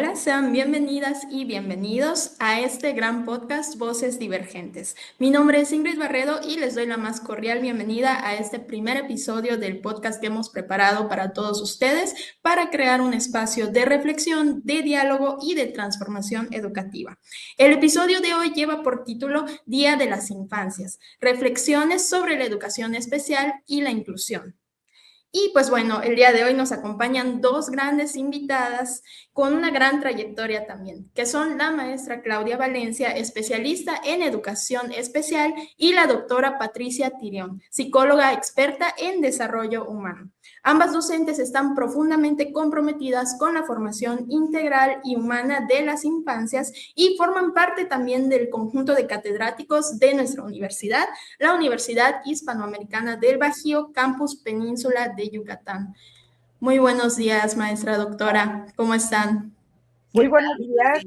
Hola, sean bienvenidas y bienvenidos a este gran podcast Voces Divergentes. Mi nombre es Ingrid Barredo y les doy la más cordial bienvenida a este primer episodio del podcast que hemos preparado para todos ustedes para crear un espacio de reflexión, de diálogo y de transformación educativa. El episodio de hoy lleva por título Día de las Infancias, reflexiones sobre la educación especial y la inclusión. Y pues bueno, el día de hoy nos acompañan dos grandes invitadas con una gran trayectoria también, que son la maestra Claudia Valencia, especialista en educación especial, y la doctora Patricia Tirión, psicóloga experta en desarrollo humano. Ambas docentes están profundamente comprometidas con la formación integral y humana de las infancias y forman parte también del conjunto de catedráticos de nuestra universidad, la Universidad Hispanoamericana del Bajío, Campus Península de Yucatán. Muy buenos días, maestra doctora. ¿Cómo están? Muy buenos días.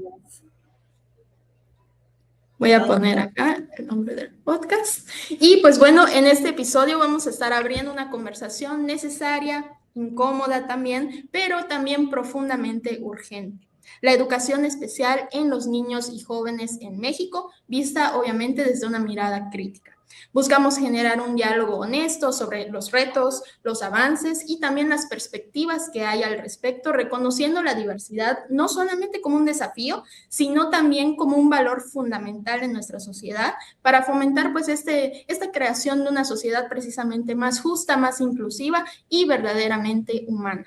Voy a poner acá el nombre del podcast. Y pues bueno, en este episodio vamos a estar abriendo una conversación necesaria, incómoda también, pero también profundamente urgente. La educación especial en los niños y jóvenes en México, vista obviamente desde una mirada crítica. Buscamos generar un diálogo honesto sobre los retos, los avances y también las perspectivas que hay al respecto, reconociendo la diversidad no solamente como un desafío, sino también como un valor fundamental en nuestra sociedad para fomentar pues esta creación de una sociedad precisamente más justa, más inclusiva y verdaderamente humana.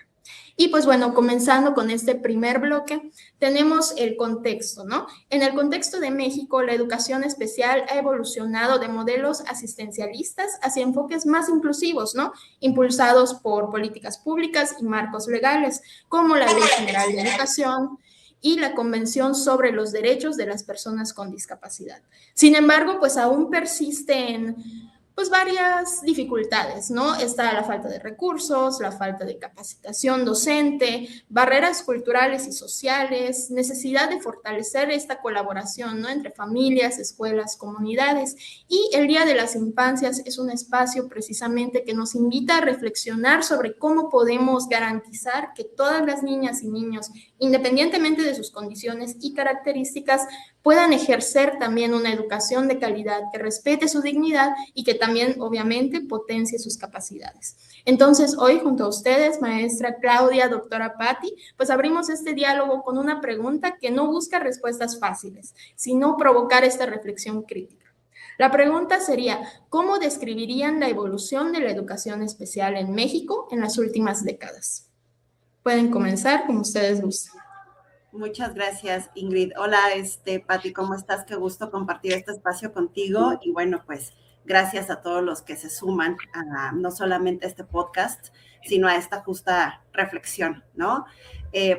Y pues bueno, comenzando con este primer bloque, tenemos el contexto, ¿no? En el contexto de México, la educación especial ha evolucionado de modelos asistencialistas hacia enfoques más inclusivos, ¿no? Impulsados por políticas públicas y marcos legales, como la Ley General de Educación y la Convención sobre los Derechos de las Personas con Discapacidad. Sin embargo, pues aún persisten pues varias dificultades, ¿no? Está la falta de recursos, la falta de capacitación docente, barreras culturales y sociales, necesidad de fortalecer esta colaboración, ¿no? Entre familias, escuelas, comunidades. Y el Día de las Infancias es un espacio precisamente que nos invita a reflexionar sobre cómo podemos garantizar que todas las niñas y niños, independientemente de sus condiciones y características, puedan ejercer también una educación de calidad que respete su dignidad y que también, obviamente, potencie sus capacidades. Entonces, hoy, junto a ustedes, maestra Claudia, doctora Patti, pues abrimos este diálogo con una pregunta que no busca respuestas fáciles, sino provocar esta reflexión crítica. La pregunta sería, ¿cómo describirían la evolución de la educación especial en México en las últimas décadas? Pueden comenzar como ustedes gusten. Muchas gracias, Ingrid. Hola, Pati, ¿cómo estás? Qué gusto compartir este espacio contigo. Y bueno, pues gracias a todos los que se suman a no solamente a este podcast, sino a esta justa reflexión, ¿no?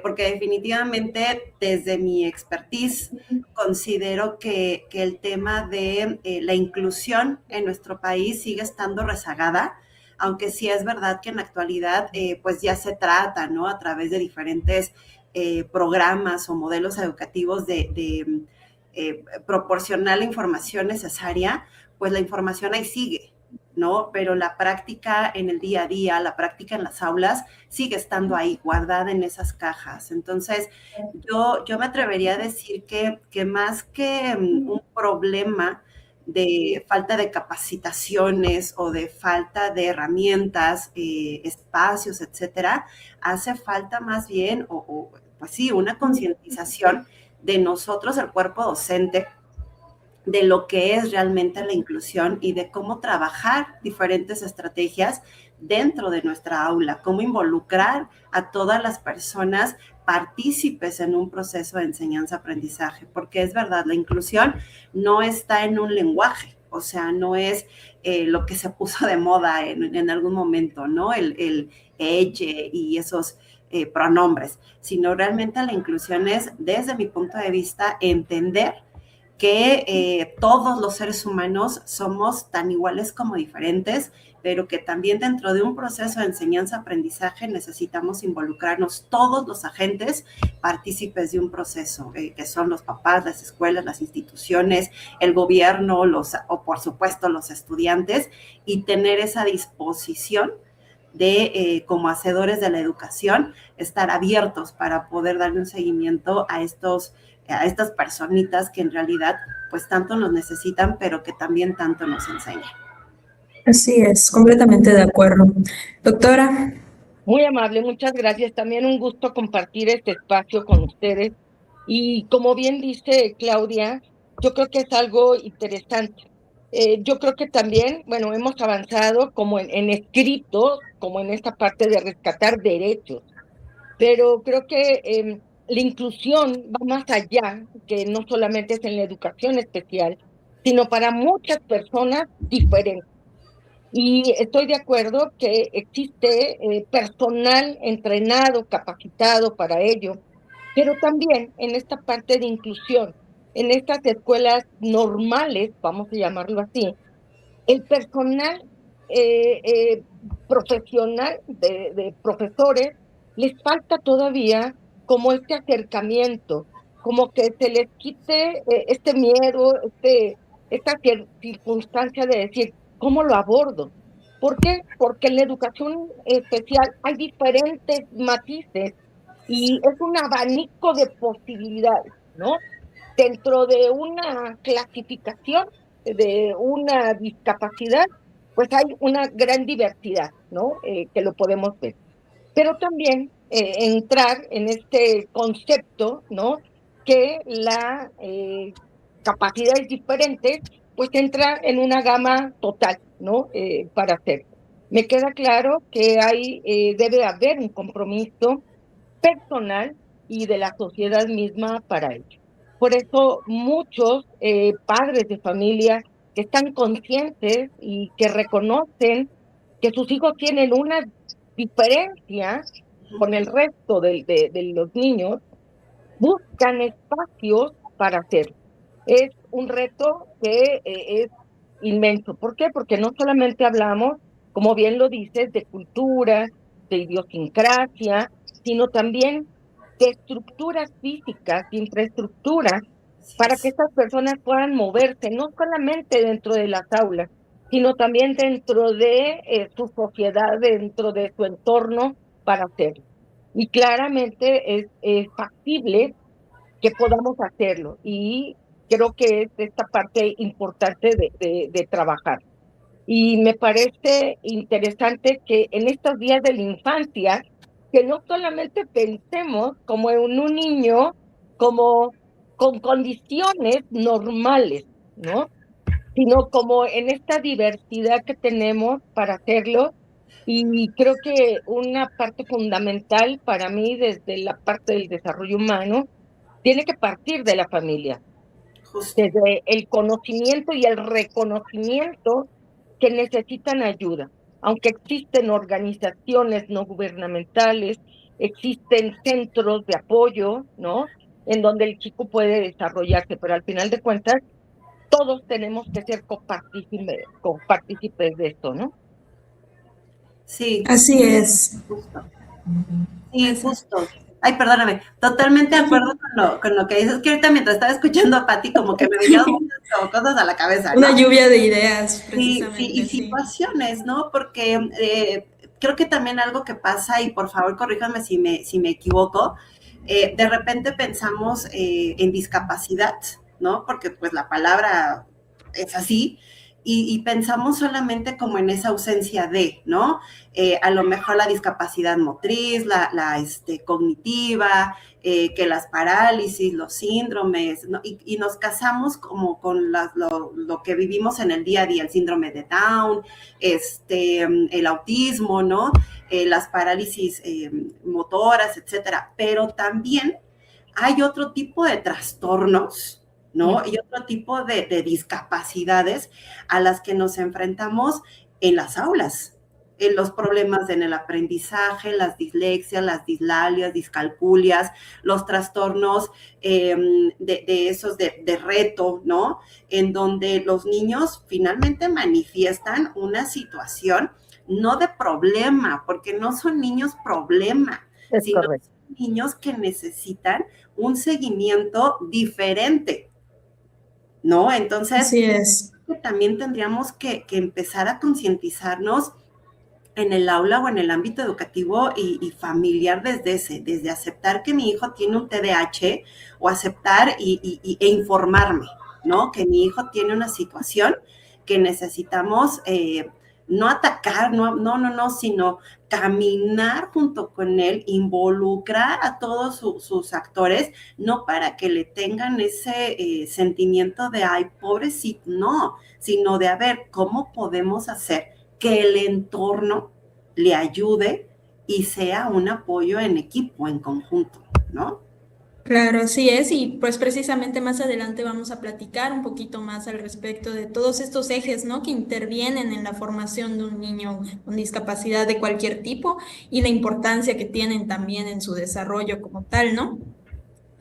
Porque definitivamente desde mi expertise considero que el tema de la inclusión en nuestro país sigue estando rezagada, aunque sí es verdad que en la actualidad pues ya se trata, ¿no? A través de diferentes programas o modelos educativos de proporcionar la información necesaria, pues la información ahí sigue, ¿no? Pero la práctica en el día a día, la práctica en las aulas, sigue estando ahí, guardada en esas cajas. Entonces, yo me atrevería a decir que más que un problema de falta de capacitaciones o de falta de herramientas, espacios, etcétera, hace falta más bien, pues sí, una concientización de nosotros, el cuerpo docente, de lo que es realmente la inclusión y de cómo trabajar diferentes estrategias dentro de nuestra aula, cómo involucrar a todas las personas partícipes en un proceso de enseñanza-aprendizaje, porque es verdad, la inclusión no está en un lenguaje, o sea, no es lo que se puso de moda en algún momento, ¿no? El ella y esos pronombres, sino realmente la inclusión es, desde mi punto de vista, entender que todos los seres humanos somos tan iguales como diferentes, pero que también dentro de un proceso de enseñanza-aprendizaje necesitamos involucrarnos todos los agentes partícipes de un proceso, que son los papás, las escuelas, las instituciones, el gobierno, o por supuesto los estudiantes, y tener esa disposición como hacedores de la educación, estar abiertos para poder darle un seguimiento a estas personitas que en realidad pues tanto nos necesitan, pero que también tanto nos enseñan. Así es, completamente de acuerdo. Doctora. Muy amable, muchas gracias. También un gusto compartir este espacio con ustedes. Y como bien dice Claudia, yo creo que es algo interesante. Yo creo que también, bueno, hemos avanzado como en escritos, como en esta parte de rescatar derechos, pero creo que la inclusión va más allá, que no solamente es en la educación especial, sino para muchas personas diferentes. Y estoy de acuerdo que existe personal entrenado, capacitado para ello, pero también en esta parte de inclusión, en estas escuelas normales, vamos a llamarlo así, el personal eh, eh, profesional de profesores, les falta todavía como este acercamiento, como que se les quite este miedo, esta circunstancia de decir, ¿cómo lo abordo? ¿Por qué? Porque en la educación especial hay diferentes matices y es un abanico de posibilidades, ¿no? Dentro de una clasificación de una discapacidad, pues hay una gran diversidad, ¿no? Que lo podemos ver. Pero también entrar en este concepto, ¿no? Que la capacidad es diferente, pues entra en una gama total, ¿no? Para hacer. Me queda claro que debe haber un compromiso personal y de la sociedad misma para ello. Por eso muchos padres de familia que están conscientes y que reconocen que sus hijos tienen una diferencia con el resto de los niños, buscan espacios para hacerlo. Es un reto que es inmenso. ¿Por qué? Porque no solamente hablamos, como bien lo dices, de cultura, de idiosincrasia, sino también de estructuras físicas, de infraestructuras, para que estas personas puedan moverse, no solamente dentro de las aulas, sino también dentro de su sociedad, dentro de su entorno, para hacerlo. Y claramente es factible que podamos hacerlo. Y creo que es esta parte importante de trabajar. Y me parece interesante que en estos días de la infancia, que no solamente pensemos como en un niño, como con condiciones normales, ¿no? Sino como en esta diversidad que tenemos para hacerlo. Y creo que una parte fundamental para mí desde la parte del desarrollo humano tiene que partir de la familia, desde el conocimiento y el reconocimiento que necesitan ayuda. Aunque existen organizaciones no gubernamentales, existen centros de apoyo, ¿no? En donde el chico puede desarrollarse, pero al final de cuentas, todos tenemos que ser copartícipes de esto, ¿no? Sí. Así es. Justo. Sí, justo. Ay, perdóname, totalmente de acuerdo con lo que dices, que ahorita mientras estaba escuchando a Pati, como que me venían muchas cosas a la cabeza, ¿no? Una lluvia de ideas, Sí, precisamente. y situaciones, ¿no? Porque creo que también algo que pasa, y por favor corríjame si me equivoco, de repente pensamos en discapacidad, ¿no? Porque pues la palabra es así, y pensamos solamente como en esa ausencia de, ¿no? A lo mejor la discapacidad motriz, la cognitiva, que las parálisis, los síndromes, ¿no? Y nos casamos como con lo que vivimos en el día a día, el síndrome de Down, el autismo, ¿no? Las parálisis motoras, etcétera. Pero también hay otro tipo de trastornos, ¿no? Y otro tipo de discapacidades a las que nos enfrentamos en las aulas, en los problemas en el aprendizaje, las dislexias, las dislalias, discalculias, los trastornos de esos de reto, ¿no? En donde los niños finalmente manifiestan una situación no de problema, porque no son niños problema, sino son niños que necesitan un seguimiento diferente, ¿no? Entonces, así es. También tendríamos que empezar a concientizarnos en el aula o en el ámbito educativo y familiar desde aceptar que mi hijo tiene un TDAH o aceptar e informarme, ¿no? Que mi hijo tiene una situación que necesitamos no atacar, no, sino caminar junto con él, involucrar a todos sus actores, no para que le tengan ese sentimiento de, ay, pobrecito, no, sino de, a ver, ¿cómo podemos hacer que el entorno le ayude y sea un apoyo en equipo, en conjunto, ¿no? Claro, así es, y pues precisamente más adelante vamos a platicar un poquito más al respecto de todos estos ejes, ¿no? Que intervienen en la formación de un niño con discapacidad de cualquier tipo y la importancia que tienen también en su desarrollo como tal, ¿no?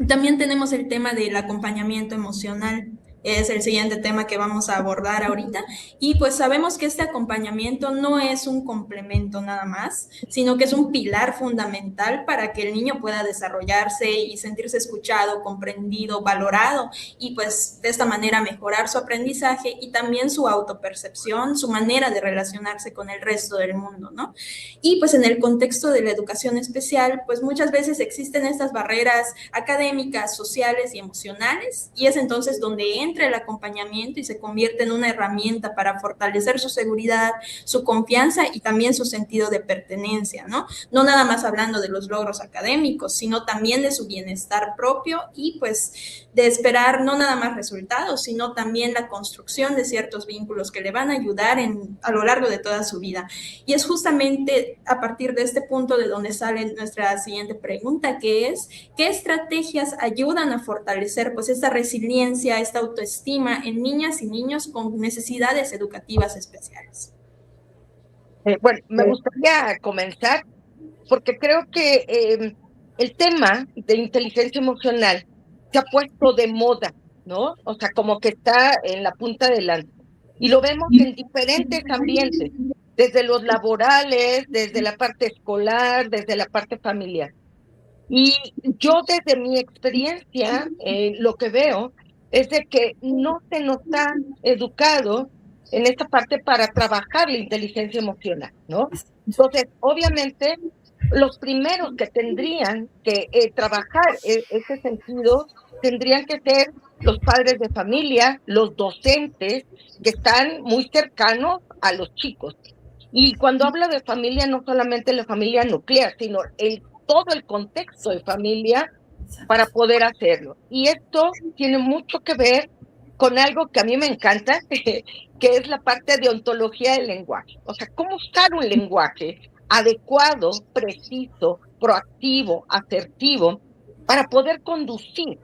También tenemos el tema del acompañamiento emocional. Es el siguiente tema que vamos a abordar ahorita. Y pues sabemos que este acompañamiento no es un complemento nada más, sino que es un pilar fundamental para que el niño pueda desarrollarse y sentirse escuchado, comprendido, valorado y pues de esta manera mejorar su aprendizaje y también su autopercepción, su manera de relacionarse con el resto del mundo, ¿no? Y pues en el contexto de la educación especial, pues muchas veces existen estas barreras académicas, sociales y emocionales, y es entonces donde entra el acompañamiento y se convierte en una herramienta para fortalecer su seguridad, su confianza y también su sentido de pertenencia, ¿no? No nada más hablando de los logros académicos, sino también de su bienestar propio y pues de esperar no nada más resultados, sino también la construcción de ciertos vínculos que le van a ayudar a lo largo de toda su vida. Y es justamente a partir de este punto de donde sale nuestra siguiente pregunta, que es, ¿qué estrategias ayudan a fortalecer pues esta resiliencia, esta autoestima en niñas y niños con necesidades educativas especiales? Bueno, me gustaría comenzar porque creo que el tema de inteligencia emocional se ha puesto de moda, ¿no? O sea, como que está en la punta del lanza. Y lo vemos en diferentes ambientes, desde los laborales, desde la parte escolar, desde la parte familiar. Y yo desde mi experiencia, lo que veo es de que no se nos ha educado en esta parte para trabajar la inteligencia emocional, ¿no? Entonces, obviamente, los primeros que tendrían que trabajar ese sentido tendrían que ser los padres de familia, los docentes que están muy cercanos a los chicos. Y cuando hablo de familia, no solamente la familia nuclear, sino todo el contexto de familia para poder hacerlo. Y esto tiene mucho que ver con algo que a mí me encanta, que es la parte de ontología del lenguaje. O sea, cómo usar un lenguaje adecuado, preciso, proactivo, asertivo, para poder conducir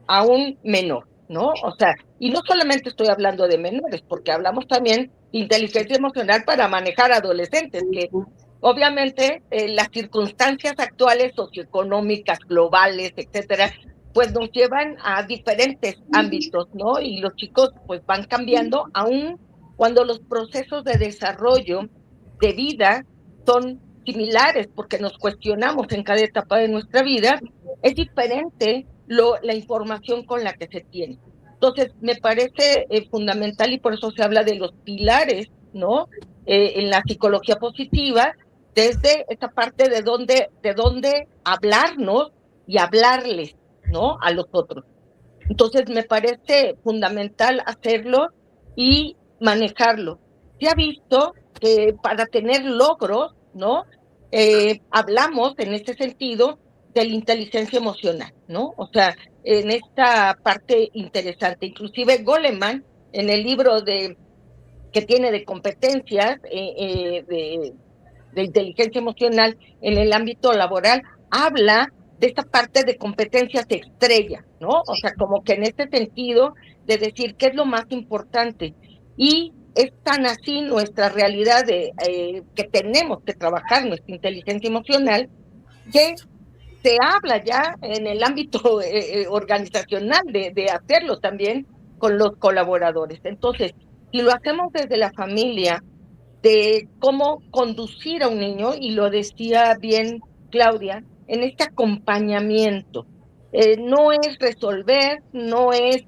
a un menor, ¿no? O sea, y no solamente estoy hablando de menores, porque hablamos también de inteligencia emocional para manejar adolescentes, que obviamente las circunstancias actuales socioeconómicas, globales, etcétera, pues nos llevan a diferentes ámbitos, ¿no? Y los chicos pues van cambiando, aún cuando los procesos de desarrollo de vida son similares, porque nos cuestionamos en cada etapa de nuestra vida, es diferente la información con la que se tiene. Entonces, me parece fundamental y por eso se habla de los pilares, ¿no? En la psicología positiva, desde esta parte de dónde hablarnos y hablarles, ¿no? A los otros. Entonces, me parece fundamental hacerlo y manejarlo. Se ha visto que para tener logros, ¿no? Hablamos en este sentido de la inteligencia emocional, ¿no? O sea, en esta parte interesante. Inclusive Goleman, en el libro que tiene de competencias de inteligencia emocional en el ámbito laboral, habla de esta parte de competencias estrella, ¿no? O sea, como que en este sentido de decir qué es lo más importante. Y es tan así nuestra realidad que tenemos que trabajar nuestra inteligencia emocional, que se habla ya en el ámbito organizacional de hacerlo también con los colaboradores. Entonces, si lo hacemos desde la familia, de cómo conducir a un niño, y lo decía bien Claudia, en este acompañamiento. No es resolver, no es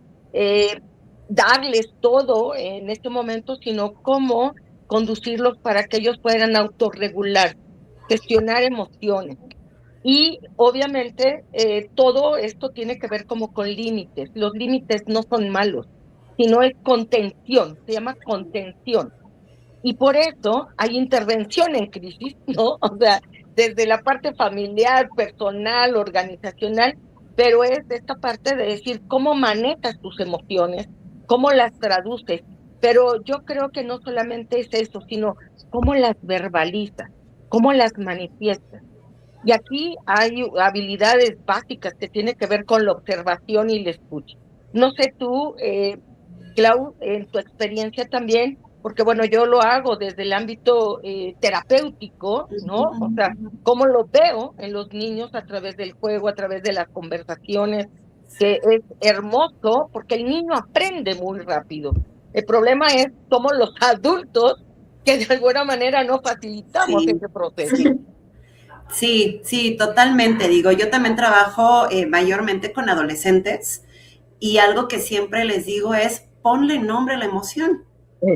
darles todo en este momento, sino cómo conducirlos para que ellos puedan autorregular, gestionar emociones. Y obviamente todo esto tiene que ver como con límites. Los límites no son malos, sino es contención, se llama contención. Y por eso hay intervención en crisis, ¿no? O sea, desde la parte familiar, personal, organizacional, pero es esta parte de decir cómo manejas tus emociones, cómo las traduces. Pero yo creo que no solamente es eso, sino cómo las verbalizas, cómo las manifiestas. Y aquí hay habilidades básicas que tienen que ver con la observación y la escucha. No sé tú, Clau, en tu experiencia también, porque bueno, yo lo hago desde el ámbito terapéutico, ¿no? O sea, cómo lo veo en los niños a través del juego, a través de las conversaciones, que es hermoso porque el niño aprende muy rápido. El problema es cómo los adultos, que de alguna manera no facilitamos ese proceso. Sí, sí, totalmente. Digo, yo también trabajo mayormente con adolescentes y algo que siempre les digo es ponle nombre a la emoción.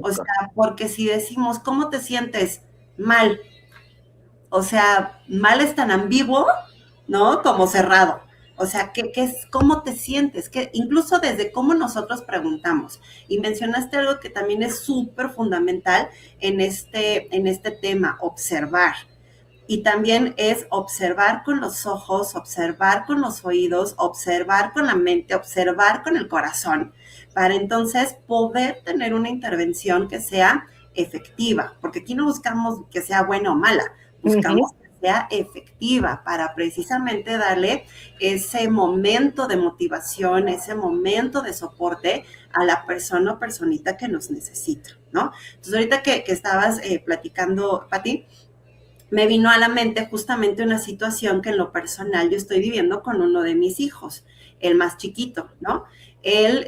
O sea, porque si decimos, ¿cómo te sientes? Mal. O sea, mal es tan ambiguo, ¿no? Como cerrado. O sea, ¿qué es, cómo te sientes? Que incluso desde cómo nosotros preguntamos. Y mencionaste algo que también es súper fundamental en este tema, observar. Y también es observar con los ojos, observar con los oídos, observar con la mente, observar con el corazón, para entonces poder tener una intervención que sea efectiva, porque aquí no buscamos que sea buena o mala, buscamos que sea efectiva para precisamente darle ese momento de motivación, ese momento de soporte a la persona o personita que nos necesita, ¿no? Entonces, ahorita que estabas platicando, Pati, me vino a la mente justamente una situación que en lo personal yo estoy viviendo con uno de mis hijos, el más chiquito, ¿no? Él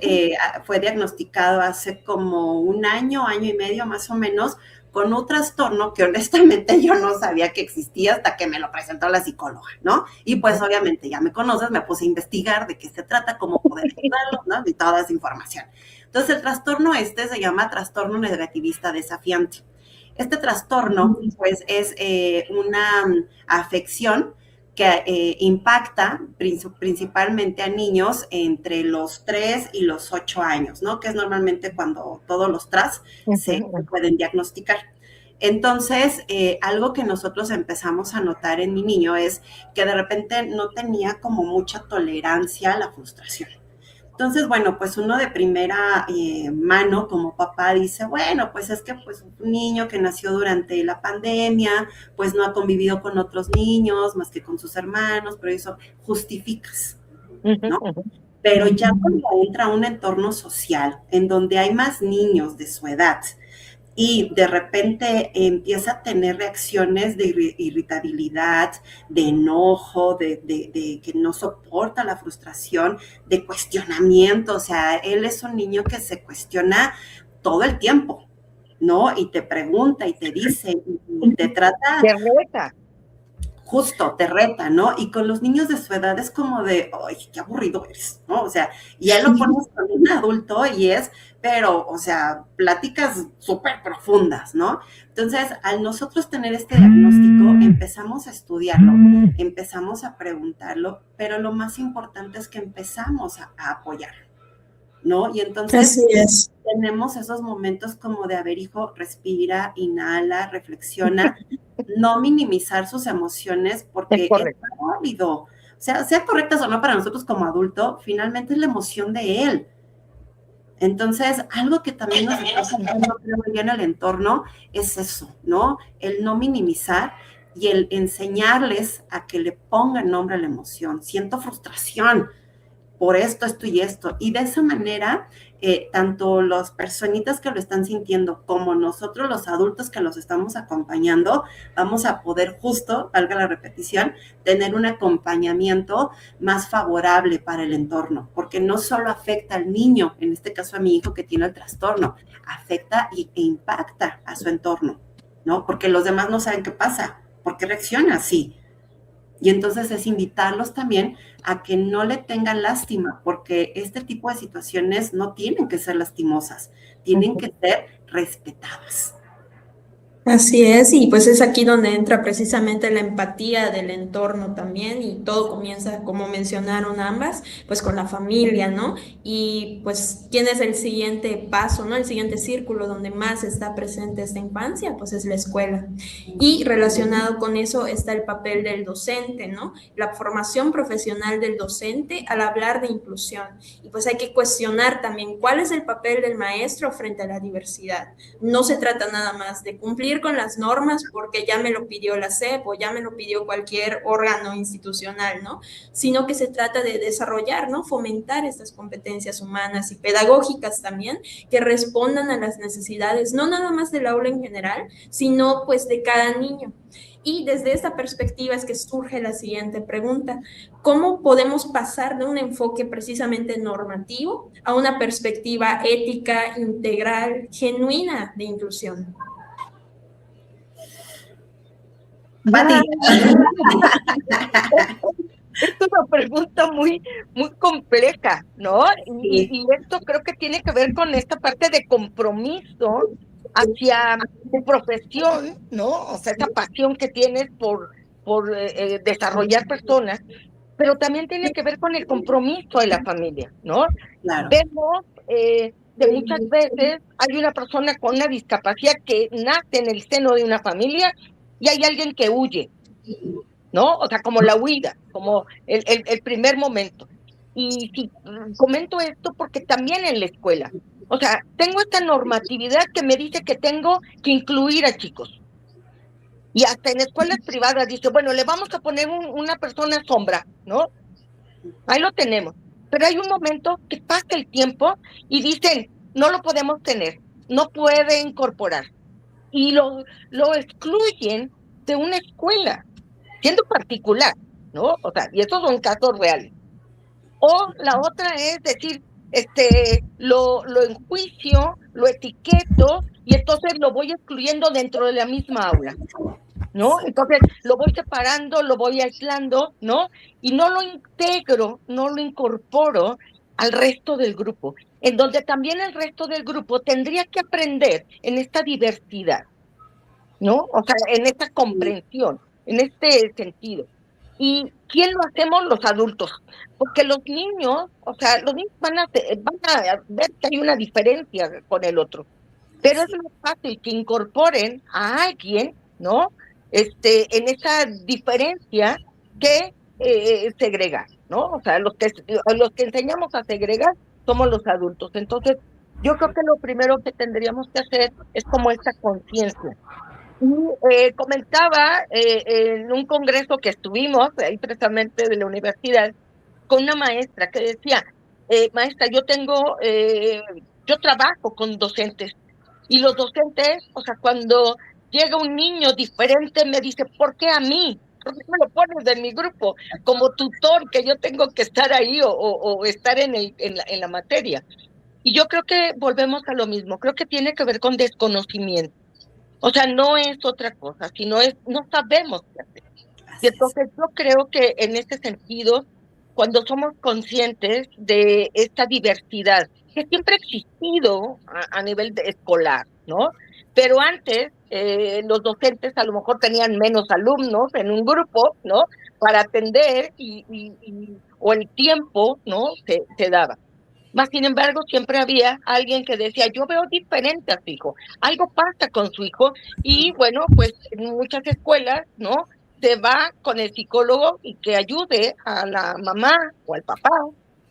fue diagnosticado hace como un año y medio más o menos, con un trastorno que honestamente yo no sabía que existía hasta que me lo presentó la psicóloga, ¿no? Y pues obviamente ya me conoces, me puse a investigar de qué se trata, cómo poder ayudarlo, ¿no? Y toda esa información. Entonces el trastorno se llama trastorno negativista desafiante. Este trastorno, pues, es una afección que impacta principalmente a niños entre los 3 y los 8 años, ¿no? Que es normalmente cuando todos los TRAS se pueden diagnosticar. Entonces, algo que nosotros empezamos a notar en mi niño es que de repente no tenía como mucha tolerancia a la frustración. Entonces, bueno, pues uno de primera mano como papá dice, bueno, pues es que pues un niño que nació durante la pandemia, pues no ha convivido con otros niños más que con sus hermanos, pero eso justificas, ¿no? Pero ya cuando entra un entorno social en donde hay más niños de su edad, y de repente empieza a tener reacciones de irritabilidad, de enojo, de que no soporta la frustración, de cuestionamiento. O sea, él es un niño que se cuestiona todo el tiempo, ¿no? Y te pregunta y te dice y te trata... Te reta. Justo, te reta, ¿no? Y con los niños de su edad es como de, ay, qué aburrido eres, ¿no? O sea, y ya lo pones con un adulto y es, pero, o sea, pláticas súper profundas, ¿no? Entonces, al nosotros tener este diagnóstico, empezamos a estudiarlo, empezamos a preguntarlo, pero lo más importante es que empezamos a apoyarlo, ¿no? Y entonces tenemos esos momentos como de, a ver, hijo, respira, inhala, reflexiona, no minimizar sus emociones porque es válido. O sea, sean correctas o no para nosotros como adulto, finalmente es la emoción de él. Entonces, algo que también nos está pasando, creo yo, en el entorno es eso, ¿no? El no minimizar y el enseñarles a que le pongan nombre a la emoción. Siento frustración por esto y esto. Y de esa manera, tanto las personitas que lo están sintiendo como nosotros los adultos que los estamos acompañando, vamos a poder justo, valga la repetición, tener un acompañamiento más favorable para el entorno, porque no solo afecta al niño, en este caso a mi hijo que tiene el trastorno, afecta e impacta a su entorno, ¿no? Porque los demás no saben qué pasa, por qué reacciona así. Y entonces es invitarlos también a que no le tengan lástima, porque este tipo de situaciones no tienen que ser lastimosas, tienen que ser respetadas, Así es, y pues es aquí donde entra precisamente la empatía del entorno también, y todo comienza, como mencionaron ambas, pues con la familia, ¿no? Y pues, ¿quién es el siguiente paso, ¿no? El siguiente círculo donde más está presente esta infancia, pues es la escuela. Y relacionado con eso está el papel del docente, ¿no? La formación profesional del docente al hablar de inclusión. Y pues hay que cuestionar también cuál es el papel del maestro frente a la diversidad. No se trata nada más de cumplir con las normas porque ya me lo pidió la SEP o ya me lo pidió cualquier órgano institucional, ¿no? Sino que se trata de desarrollar, ¿no? Fomentar estas competencias humanas y pedagógicas también que respondan a las necesidades, no nada más del aula en general, sino pues de cada niño. Y desde esta perspectiva es que surge la siguiente pregunta: ¿cómo podemos pasar de un enfoque precisamente normativo a una perspectiva ética, integral, genuina de inclusión? Pati. Es una pregunta muy compleja, ¿no? Sí. Y esto creo que tiene que ver con esta parte de compromiso hacia tu profesión, ¿no? O sea, esa pasión que tienes por desarrollar personas, pero también tiene que ver con el compromiso de la familia, ¿no? Claro. Vemos de muchas veces hay una persona con una discapacidad que nace en el seno de una familia y hay alguien que huye, ¿no? O sea, como la huida, como el primer momento. Y sí, comento esto porque también en la escuela, o sea, tengo esta normatividad que me dice que tengo que incluir a chicos. Y hasta en escuelas privadas dice, bueno, le vamos a poner una persona sombra, ¿no? Ahí lo tenemos. Pero hay un momento que pasa el tiempo y dicen, no lo podemos tener, no puede incorporar. Y lo excluyen de una escuela, siendo particular, ¿no? O sea, y estos son casos reales. O la otra es decir, lo enjuicio, lo etiqueto y entonces lo voy excluyendo dentro de la misma aula, ¿no? Entonces lo voy separando, lo voy aislando, ¿no? Y no lo integro, no lo incorporo al resto del grupo, en donde también el resto del grupo tendría que aprender en esta diversidad, ¿no? O sea, en esta comprensión, en este sentido. ¿Y quién lo hacemos? Los adultos. Porque los niños, o sea, los niños van a ver que hay una diferencia con el otro. Pero es más fácil que incorporen a alguien, ¿no? En esa diferencia que segregar, ¿no? O sea, los que enseñamos a segregar somos los adultos. Entonces, yo creo que lo primero que tendríamos que hacer es como esta conciencia. Y comentaba en un congreso que estuvimos, ahí precisamente de la universidad, con una maestra que decía, maestra, yo trabajo con docentes, y los docentes, o sea, cuando llega un niño diferente, me dice, ¿por qué a mí? ¿Por qué me lo pones de mi grupo? Como tutor, que yo tengo que estar ahí o estar en la materia. Y yo creo que volvemos a lo mismo, creo que tiene que ver con desconocimiento. O sea, no es otra cosa, no sabemos qué hacer. Y entonces yo creo que en ese sentido, cuando somos conscientes de esta diversidad, que siempre ha existido a nivel escolar, ¿no? Pero antes los docentes a lo mejor tenían menos alumnos en un grupo, ¿no? Para atender o el tiempo, ¿no? Se daba. Más sin embargo, siempre había alguien que decía, yo veo diferente a su hijo, algo pasa con su hijo, y bueno, pues en muchas escuelas, ¿no? Se va con el psicólogo y que ayude a la mamá o al papá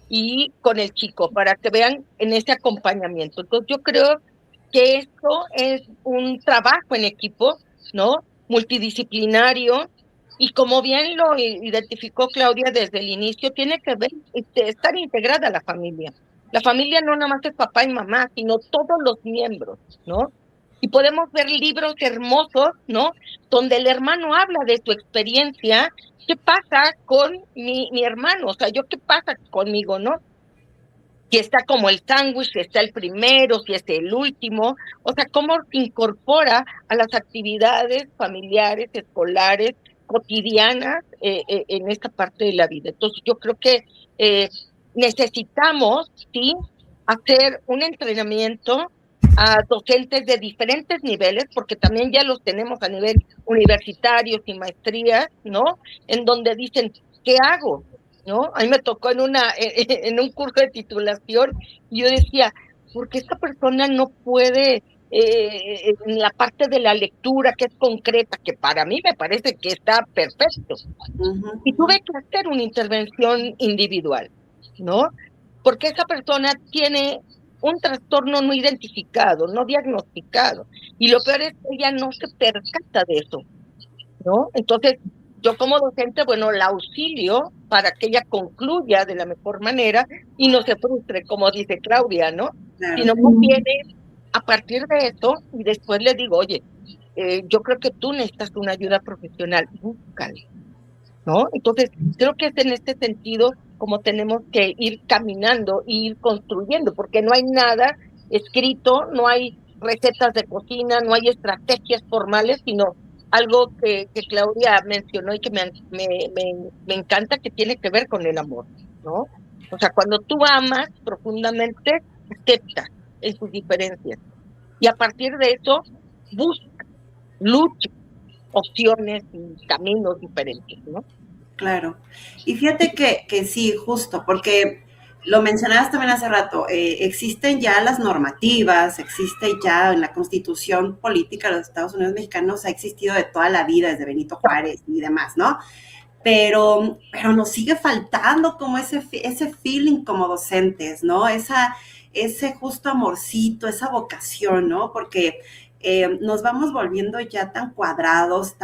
y con el chico para que vean en ese acompañamiento. Entonces yo creo que esto es un trabajo en equipo, ¿no? Multidisciplinario, y como bien lo identificó Claudia desde el inicio, tiene que ver, estar integrada a la familia. La familia no nada más es papá y mamá, sino todos los miembros, ¿no? Y podemos ver libros hermosos, ¿no? Donde el hermano habla de su experiencia, qué pasa con mi hermano, o sea, qué pasa conmigo, ¿no? Si está como el sándwich, si está el primero, si es el último, o sea, cómo incorpora a las actividades familiares, escolares, cotidianas en esta parte de la vida. Entonces, yo creo que necesitamos, sí, hacer un entrenamiento a docentes de diferentes niveles, porque también ya los tenemos a nivel universitario, sin maestrías, ¿no? En donde dicen, ¿qué hago? ¿No? A mí me tocó en un curso de titulación, y yo decía, ¿por qué esta persona no puede, en la parte de la lectura, que es concreta, que para mí me parece que está perfecto? Y tuve que hacer una intervención individual, ¿no? Porque esa persona tiene un trastorno no identificado, no diagnosticado, y lo peor es que ella no se percata de eso, ¿no? Entonces, yo como docente, bueno, la auxilio para que ella concluya de la mejor manera y no se frustre, como dice Claudia, ¿no? Claro. Sino que viene a partir de eso y después le digo, oye, yo creo que tú necesitas una ayuda profesional, búscale, ¿no? Entonces, creo que es en este sentido como tenemos que ir caminando e ir construyendo, porque no hay nada escrito, no hay recetas de cocina, no hay estrategias formales, sino algo que Claudia mencionó y que me encanta, que tiene que ver con el amor, ¿no? O sea, cuando tú amas profundamente, aceptas en sus diferencias. Y a partir de eso, busca, lucha, opciones y caminos diferentes, ¿no? Claro. Y fíjate que sí, justo, porque lo mencionabas también hace rato, existen ya las normativas, existe ya en la Constitución política de los Estados Unidos mexicanos, ha existido de toda la vida, desde Benito Juárez y demás, ¿no? Pero nos sigue faltando como ese feeling como docentes, ¿no? Ese justo amorcito, esa vocación, ¿no? Porque nos vamos volviendo ya tan cuadrados,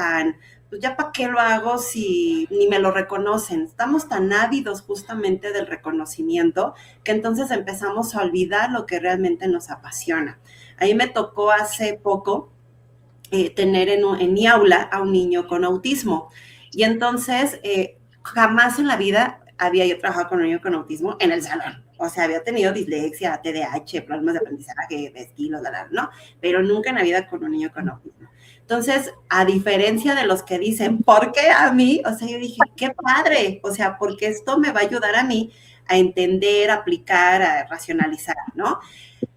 pues ya para qué lo hago si ni me lo reconocen. Estamos tan ávidos justamente del reconocimiento que entonces empezamos a olvidar lo que realmente nos apasiona. A mí me tocó hace poco tener en mi aula a un niño con autismo. Y entonces, jamás en la vida había yo trabajado con un niño con autismo en el salón. O sea, había tenido dislexia, TDAH, problemas de aprendizaje, de estilos, ¿no? Pero nunca en la vida con un niño con autismo. Entonces, a diferencia de los que dicen, ¿por qué a mí? O sea, yo dije, qué padre. O sea, porque esto me va a ayudar a mí a entender, a aplicar, a racionalizar, ¿no?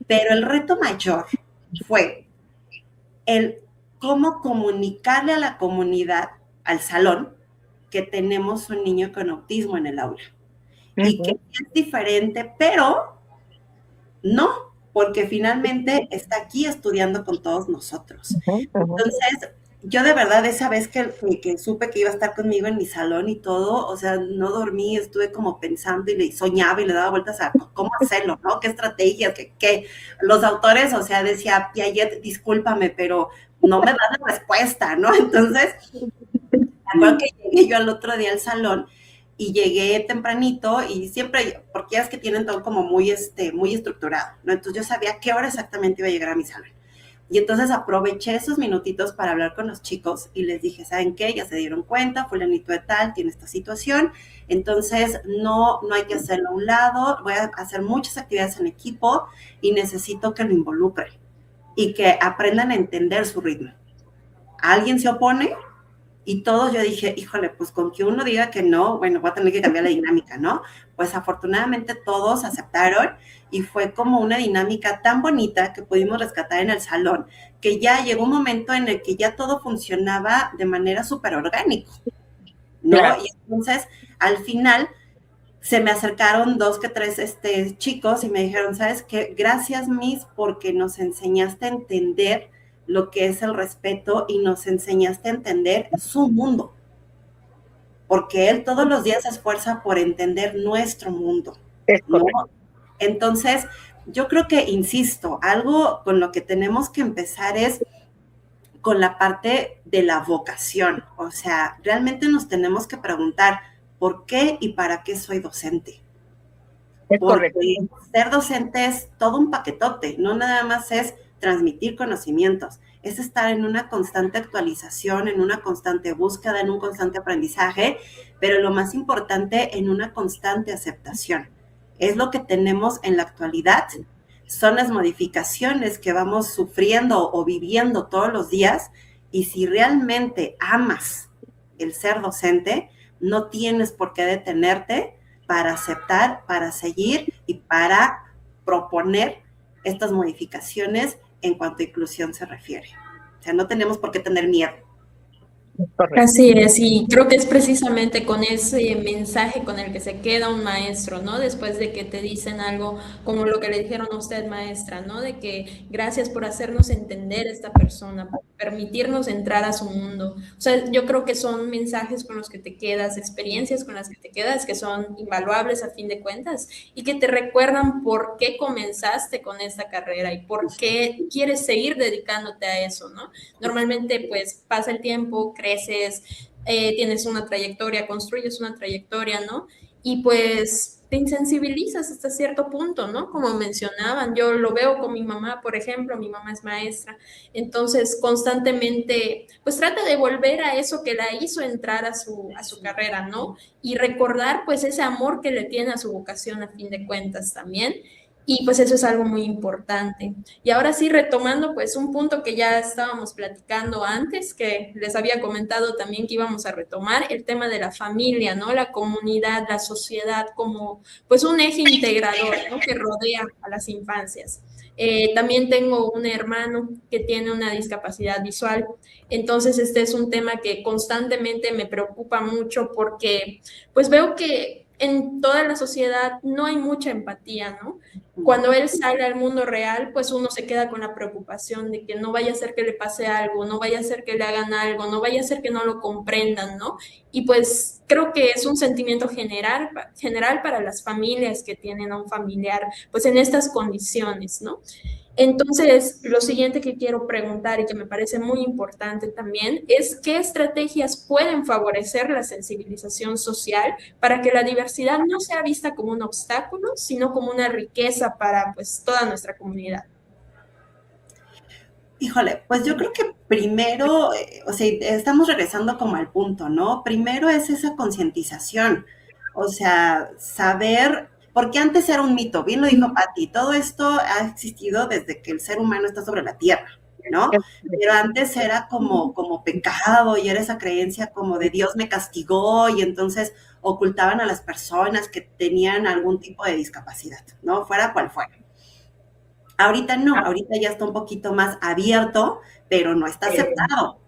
Pero el reto mayor fue el cómo comunicarle a la comunidad, al salón, que tenemos un niño con autismo en el aula. Y que es diferente, pero no, porque finalmente está aquí estudiando con todos nosotros. Entonces, yo de verdad esa vez que supe que iba a estar conmigo en mi salón y todo, o sea, no dormí, estuve como pensando y le soñaba y le daba vueltas a cómo hacerlo, ¿no? ¿Qué estrategias? ¿Qué? Los autores, o sea, decía, Piaget, discúlpame, pero no me das la respuesta, ¿no? Entonces, me acuerdo que llegué yo al otro día al salón y llegué tempranito y siempre, porque ya es que tienen todo como muy estructurado, ¿no? Entonces yo sabía a qué hora exactamente iba a llegar a mi salón. Y entonces aproveché esos minutitos para hablar con los chicos y les dije, ¿saben qué? Ya se dieron cuenta, fulanito de tal tiene esta situación, entonces no hay que hacerlo a un lado, voy a hacer muchas actividades en equipo y necesito que lo involucren y que aprendan a entender su ritmo. ¿Alguien se opone? Y todos yo dije, híjole, pues con que uno diga que no, bueno, voy a tener que cambiar la dinámica, ¿no? Pues afortunadamente todos aceptaron y fue como una dinámica tan bonita que pudimos rescatar en el salón, que ya llegó un momento en el que ya todo funcionaba de manera súper orgánica, ¿no? Claro. Y entonces, al final, se me acercaron 2 que 3 chicos y me dijeron, ¿sabes qué? Gracias, Miss, porque nos enseñaste a entender lo que es el respeto y nos enseñaste a entender su mundo, porque él todos los días se esfuerza por entender nuestro mundo, ¿no? Entonces, yo creo que, insisto, algo con lo que tenemos que empezar es con la parte de la vocación, o sea, realmente nos tenemos que preguntar, ¿por qué y para qué soy docente? Porque ser docente es todo un paquetote, no nada más es transmitir conocimientos, es estar en una constante actualización, en una constante búsqueda, en un constante aprendizaje, pero lo más importante, en una constante aceptación. Es lo que tenemos en la actualidad, son las modificaciones que vamos sufriendo o viviendo todos los días, y si realmente amas el ser docente, no tienes por qué detenerte para aceptar, para seguir y para proponer estas modificaciones en cuanto a inclusión se refiere. O sea, no tenemos por qué tener miedo. Correcto. Así es, y creo que es precisamente con ese mensaje con el que se queda un maestro, ¿no? Después de que te dicen algo como lo que le dijeron a usted, maestra, ¿no? De que gracias por hacernos entender a esta persona, por permitirnos entrar a su mundo. O sea, yo creo que son mensajes con los que te quedas, experiencias con las que te quedas, que son invaluables a fin de cuentas y que te recuerdan por qué comenzaste con esta carrera y por qué quieres seguir dedicándote a eso, ¿no? Normalmente, pues, pasa el tiempo, creces, tienes una trayectoria, construyes una trayectoria, ¿no? Y pues te insensibilizas hasta cierto punto, ¿no? Como mencionaban, yo lo veo con mi mamá, por ejemplo, mi mamá es maestra, entonces constantemente, pues trata de volver a eso que la hizo entrar a su carrera, ¿no? Y recordar pues ese amor que le tiene a su vocación a fin de cuentas también. Y pues eso es algo muy importante. Y ahora sí, retomando pues un punto que ya estábamos platicando antes, que les había comentado también que íbamos a retomar, el tema de la familia, ¿no? La comunidad, la sociedad como pues un eje integrador, ¿no? Que rodea a las infancias. También tengo un hermano que tiene una discapacidad visual, entonces este es un tema que constantemente me preocupa mucho porque pues veo que en toda la sociedad no hay mucha empatía, ¿no? Cuando él sale al mundo real, pues uno se queda con la preocupación de que no vaya a ser que le pase algo, no vaya a ser que le hagan algo, no vaya a ser que no lo comprendan, ¿no? Y pues creo que es un sentimiento general para las familias que tienen a un familiar, pues en estas condiciones, ¿no? Entonces, lo siguiente que quiero preguntar y que me parece muy importante también es qué estrategias pueden favorecer la sensibilización social para que la diversidad no sea vista como un obstáculo, sino como una riqueza para pues toda nuestra comunidad. Híjole, pues yo creo que primero, o sea, estamos regresando como al punto, ¿no? Primero es esa concientización, o sea, saber, porque antes era un mito, bien lo dijo Patti, todo esto ha existido desde que el ser humano está sobre la tierra, ¿no? Pero antes era como pecado y era esa creencia como de Dios me castigó y entonces ocultaban a las personas que tenían algún tipo de discapacidad, ¿no? Fuera cual fuera. Ahorita no, ahorita ya está un poquito más abierto, pero no está aceptado,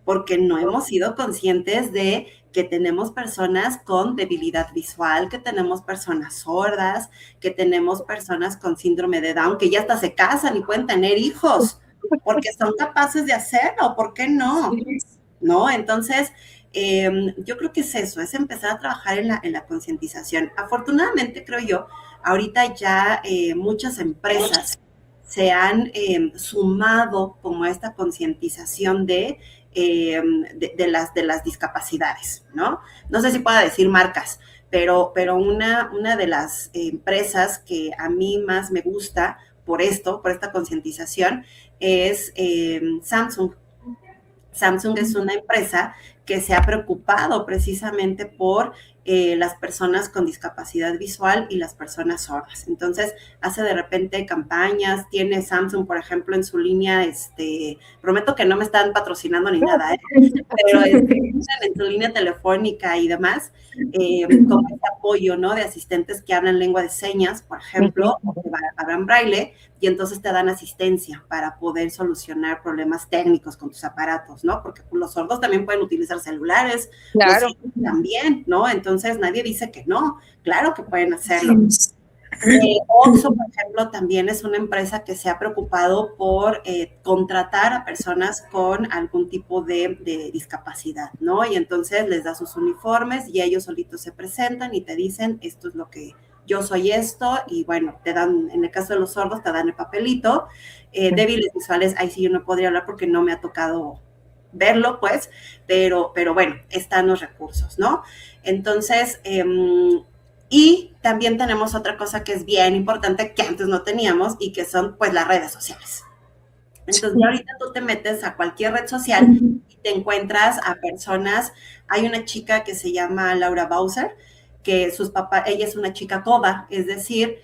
porque no hemos sido conscientes de que tenemos personas con debilidad visual, que tenemos personas sordas, que tenemos personas con síndrome de Down, que ya hasta se casan y pueden tener hijos, porque son capaces de hacerlo, ¿por qué no? ¿No? Entonces, yo creo que es eso, es empezar a trabajar en la concientización. Afortunadamente, creo yo, ahorita ya muchas empresas se han sumado como a esta concientización de las discapacidades, ¿no? No sé si pueda decir marcas, pero una de las empresas que a mí más me gusta por esta concientización, es Samsung. Samsung es una empresa que se ha preocupado precisamente por las personas con discapacidad visual y las personas sordas. Entonces, hace de repente campañas, tiene Samsung, por ejemplo, en su línea, prometo que no me están patrocinando ni nada, pero en su línea telefónica y demás, como ese apoyo, ¿no? De asistentes que hablan lengua de señas, por ejemplo, o que hablan braille, y entonces te dan asistencia para poder solucionar problemas técnicos con tus aparatos, ¿no? Porque los sordos también pueden utilizar celulares, claro, los ciegos también, ¿no? Entonces nadie dice que no, claro que pueden hacerlo. Oxxo, por ejemplo, también es una empresa que se ha preocupado por contratar a personas con algún tipo de discapacidad, ¿no? Y entonces les da sus uniformes y ellos solitos se presentan y te dicen, esto es lo que yo soy esto, y bueno, te dan, en el caso de los sordos, te dan el papelito. Débiles visuales, ahí sí yo no podría hablar porque no me ha tocado verlo, pues, pero bueno, están los recursos, ¿no? Entonces, y también tenemos otra cosa que es bien importante que antes no teníamos y que son pues las redes sociales. Entonces ahorita tú te metes a cualquier red social y te encuentras a personas, hay una chica que se llama Laura Bowser, que sus papás, ella es una chica coda, es decir,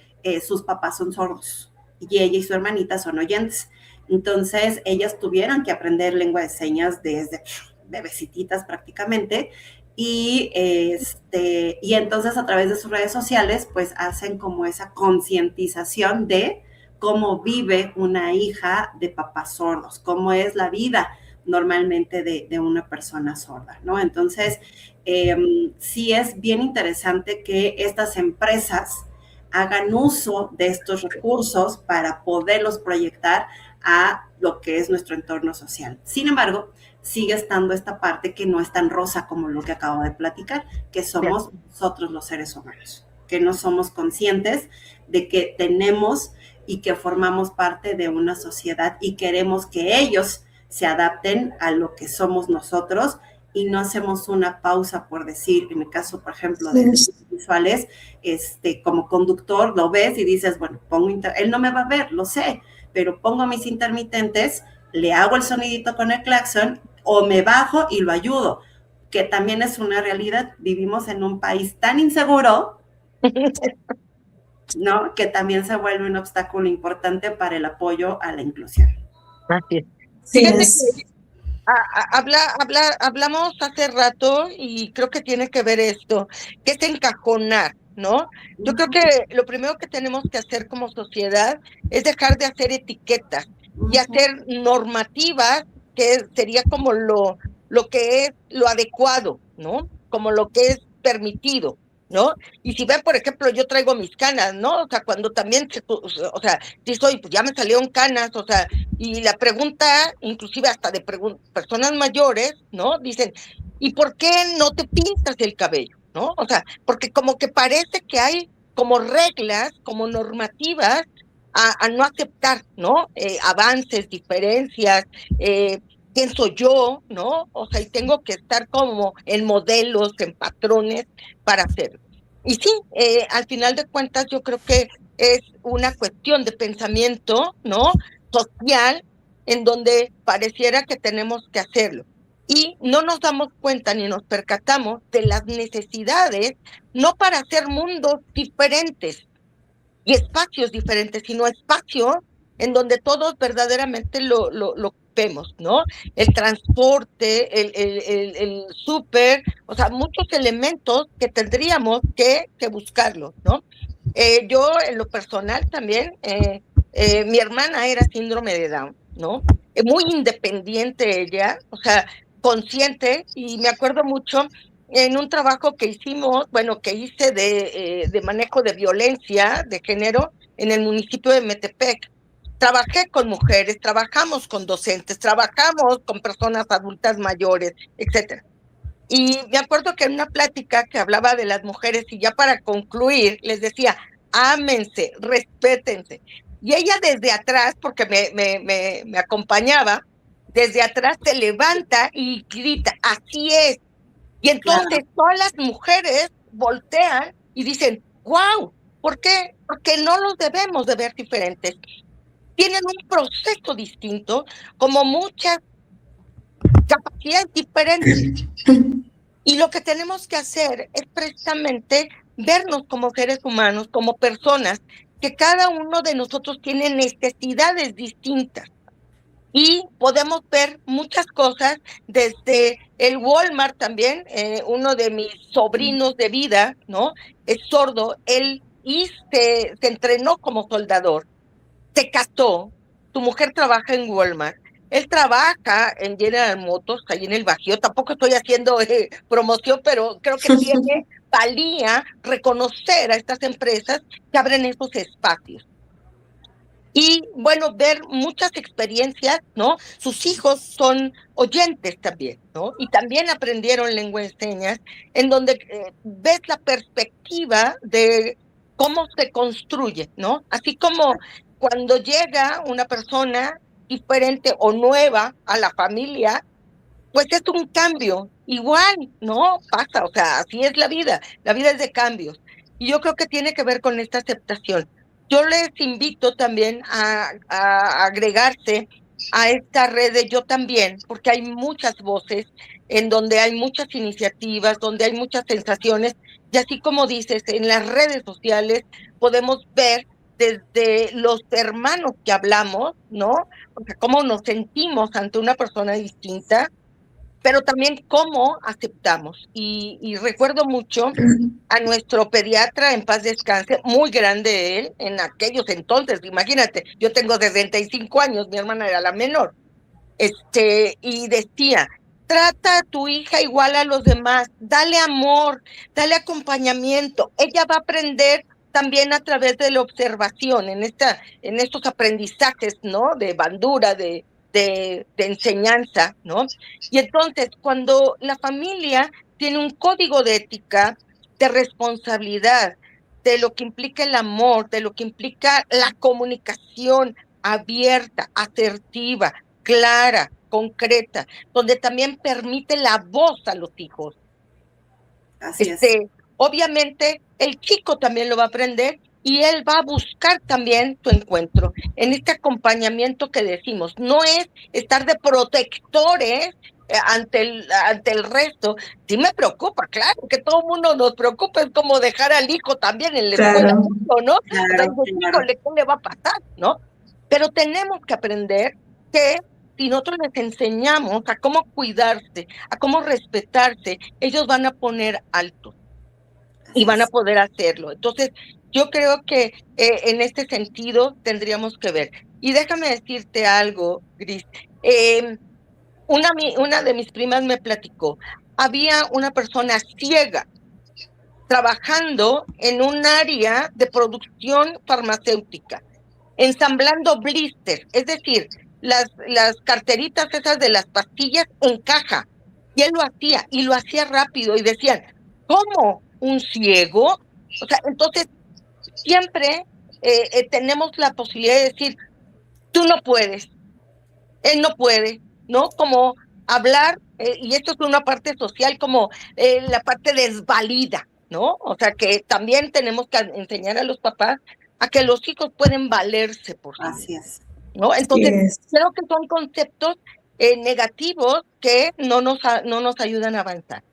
sus papás son sordos y ella y su hermanita son oyentes. Entonces ellas tuvieron que aprender lengua de señas desde bebecititas prácticamente. Y entonces a través de sus redes sociales, pues hacen como esa concientización de cómo vive una hija de papás sordos, cómo es la vida normalmente de una persona sorda, ¿no? Entonces, sí es bien interesante que estas empresas hagan uso de estos recursos para poderlos proyectar a lo que es nuestro entorno social. Sin embargo, sigue estando esta parte que no es tan rosa como lo que acabo de platicar, que somos nosotros los seres humanos, que no somos conscientes de que tenemos y que formamos parte de una sociedad y queremos que ellos se adapten a lo que somos nosotros y no hacemos una pausa por decir, en el caso, por ejemplo, de visuales, como conductor lo ves y dices, bueno, él no me va a ver, lo sé, pero pongo mis intermitentes, le hago el sonidito con el claxon o me bajo y lo ayudo, que también es una realidad. Vivimos en un país tan inseguro, ¿no? Que también se vuelve un obstáculo importante para el apoyo a la inclusión. Así es. Fíjate que hablamos hace rato y creo que tiene que ver esto, que es encajonar, ¿no? Yo creo que lo primero que tenemos que hacer como sociedad es dejar de hacer etiquetas y hacer normativas, que sería como lo que es lo adecuado, ¿no? Como lo que es permitido, ¿no? Y si ven, por ejemplo, yo traigo mis canas, ¿no? O sea, cuando también, o sea, sí soy, pues ya me salieron canas, o sea, y la pregunta, inclusive hasta de personas mayores, ¿no? Dicen, ¿y por qué no te pintas el cabello? ¿No? O sea, porque como que parece que hay como reglas, como normativas a no aceptar, ¿no? Avances, diferencias, quién soy yo, ¿no? O sea, y tengo que estar como en modelos, en patrones para hacerlo. Y sí, al final de cuentas yo creo que es una cuestión de pensamiento, ¿no? Social, en donde pareciera que tenemos que hacerlo. Y no nos damos cuenta ni nos percatamos de las necesidades, no para hacer mundos diferentes y espacios diferentes, sino espacios en donde todos verdaderamente lo vemos, ¿no? El transporte, el súper, o sea, muchos elementos que tendríamos que buscarlos, ¿no? Yo, en lo personal también, mi hermana era síndrome de Down, ¿no? Muy independiente ella, o sea, consciente, y me acuerdo mucho en un trabajo que hicimos, bueno, que hice de manejo de violencia de género en el municipio de Metepec. Trabajé con mujeres, trabajamos con docentes, trabajamos con personas adultas mayores, etcétera. Y me acuerdo que en una plática que hablaba de las mujeres, y ya para concluir, les decía, ámense, respétense. Y ella desde atrás, porque me acompañaba, desde atrás se levanta y grita, así es. Y entonces todas las mujeres voltean y dicen, wow, ¿por qué? Porque no los debemos de ver diferentes. Tienen un proceso distinto, como muchas capacidades diferentes. Y lo que tenemos que hacer es precisamente vernos como seres humanos, como personas, que cada uno de nosotros tiene necesidades distintas. Y podemos ver muchas cosas desde el Walmart también. Uno de mis sobrinos de vida, ¿no? Es sordo, él se entrenó como soldador, se casó, su mujer trabaja en Walmart, él trabaja en General Motors, ahí en el Bajío. Tampoco estoy haciendo promoción, pero creo que tiene valía reconocer a estas empresas que abren esos espacios. Y bueno, ver muchas experiencias, ¿no? Sus hijos son oyentes también, ¿no? Y también aprendieron lengua de señas, en donde ves la perspectiva de cómo se construye, ¿no? Así como cuando llega una persona diferente o nueva a la familia, pues es un cambio, igual, ¿no? Pasa, o sea, así es la vida es de cambios. Y yo creo que tiene que ver con esta aceptación. Yo les invito también a agregarse a esta red de Yo También, porque hay muchas voces, en donde hay muchas iniciativas, donde hay muchas sensaciones, y así como dices, en las redes sociales podemos ver desde los hermanos que hablamos, ¿no? O sea, cómo nos sentimos ante una persona distinta, pero también cómo aceptamos. Y recuerdo mucho a nuestro pediatra, en paz descanse, muy grande él, en aquellos entonces, imagínate, yo tengo 65 años, mi hermana era la menor, y decía, trata a tu hija igual a los demás, dale amor, dale acompañamiento, ella va a aprender también a través de la observación, en estos aprendizajes, ¿no? De bandura, de enseñanza, ¿no? Y entonces, cuando la familia tiene un código de ética, de responsabilidad, de lo que implica el amor, de lo que implica la comunicación abierta, asertiva, clara, concreta, donde también permite la voz a los hijos. Así es. Obviamente, el chico también lo va a aprender y él va a buscar también su encuentro. En este acompañamiento que decimos, no es estar de protectores ante el resto. Sí me preocupa, claro, que todo el mundo nos preocupa, es como dejar al hijo también en la escuela, ¿no? Claro, Híjole, ¿qué le va a pasar, no? Pero tenemos que aprender que si nosotros les enseñamos a cómo cuidarse, a cómo respetarse, ellos van a poner alto y van a poder hacerlo. Entonces, yo creo que en este sentido tendríamos que ver. Y déjame decirte algo, Gris. Una de mis primas me platicó, había una persona ciega trabajando en un área de producción farmacéutica, ensamblando blister, es decir, las carteritas esas de las pastillas en caja. Y él lo hacía, y lo hacía rápido, y decían, ¿cómo? ¿Un ciego? O sea, entonces, siempre tenemos la posibilidad de decir, tú no puedes, él no puede, ¿no? Como hablar, y esto es una parte social, como la parte desvalida, ¿no? O sea, que también tenemos que enseñar a los papás a que los hijos pueden valerse por sí mismos. Así es. ¿No? Entonces, creo que son conceptos negativos que no nos ayudan a avanzar.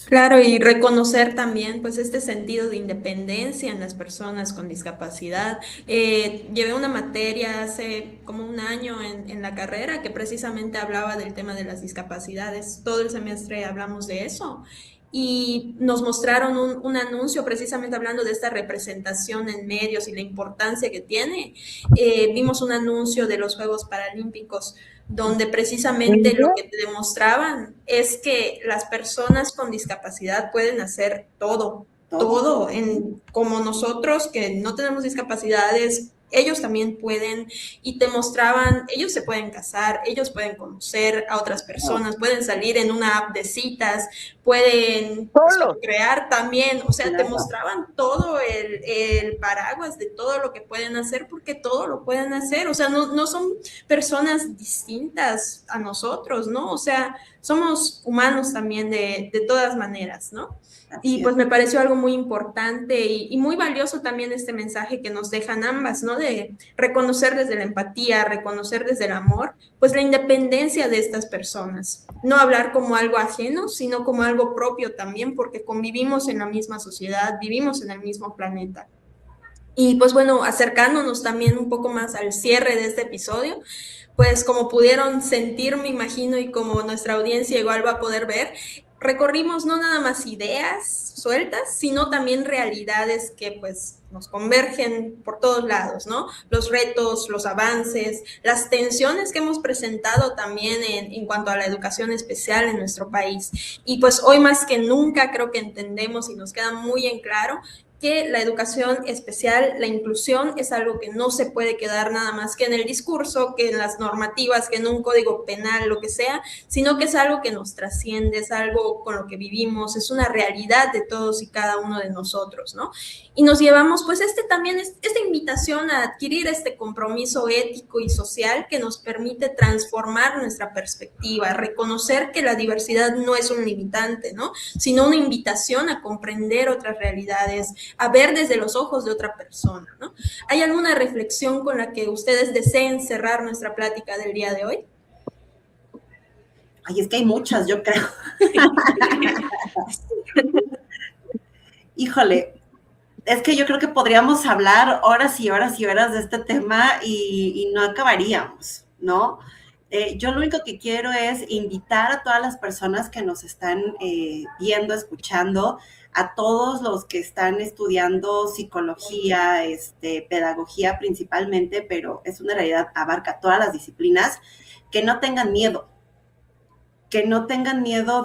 Claro, y reconocer también pues este sentido de independencia en las personas con discapacidad. Llevé una materia hace como un año en la carrera que precisamente hablaba del tema de las discapacidades. Todo el semestre hablamos de eso. Y nos mostraron un anuncio precisamente hablando de esta representación en medios y la importancia que tiene. Vimos un anuncio de los Juegos Paralímpicos donde precisamente lo que te demostraban es que las personas con discapacidad pueden hacer todo, como nosotros que no tenemos discapacidades, ellos también pueden, y te mostraban, ellos se pueden casar, ellos pueden conocer a otras personas, pueden salir en una app de citas, pueden crear también, o sea, te mostraban todo el paraguas de todo lo que pueden hacer, porque todo lo pueden hacer, o sea, no son personas distintas a nosotros, ¿no? O sea, somos humanos también de todas maneras, ¿no? Y pues me pareció algo muy importante y muy valioso también este mensaje que nos dejan ambas, ¿no? De reconocer desde la empatía, reconocer desde el amor, pues la independencia de estas personas. No hablar como algo ajeno, sino como algo propio también, porque convivimos en la misma sociedad, vivimos en el mismo planeta. Y pues bueno, acercándonos también un poco más al cierre de este episodio, pues como pudieron sentir, me imagino, y como nuestra audiencia igual va a poder ver, recorrimos no nada más ideas sueltas, sino también realidades que pues nos convergen por todos lados, ¿no? Los retos, los avances, las tensiones que hemos presentado también en cuanto a la educación especial en nuestro país. Y pues hoy más que nunca creo que entendemos y nos queda muy en claro que la educación especial, la inclusión es algo que no se puede quedar nada más que en el discurso, que en las normativas, que en un código penal, lo que sea, sino que es algo que nos trasciende, es algo con lo que vivimos, es una realidad de todos y cada uno de nosotros, ¿no? Y nos llevamos pues también esta invitación a adquirir este compromiso ético y social que nos permite transformar nuestra perspectiva, reconocer que la diversidad no es un limitante, ¿no? Sino una invitación a comprender otras realidades, a ver desde los ojos de otra persona, ¿no? ¿Hay alguna reflexión con la que ustedes deseen cerrar nuestra plática del día de hoy? Ay, es que hay muchas, yo creo. Híjole, es que yo creo que podríamos hablar horas y horas y horas de este tema y no acabaríamos, ¿no? Yo lo único que quiero es invitar a todas las personas que nos están viendo, escuchando, a todos los que están estudiando psicología, pedagogía principalmente, pero es una realidad, abarca todas las disciplinas, que no tengan miedo,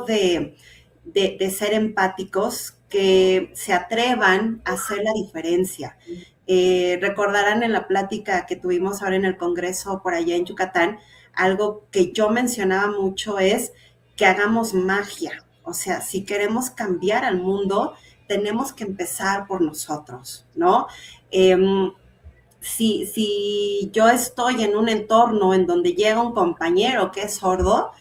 de ser empáticos, que se atrevan a hacer la diferencia. Recordarán en la plática que tuvimos ahora en el Congreso por allá en Yucatán, algo que yo mencionaba mucho es que hagamos magia. O sea, si queremos cambiar al mundo, tenemos que empezar por nosotros, ¿no? Si yo estoy en un entorno en donde llega un compañero que es sordo,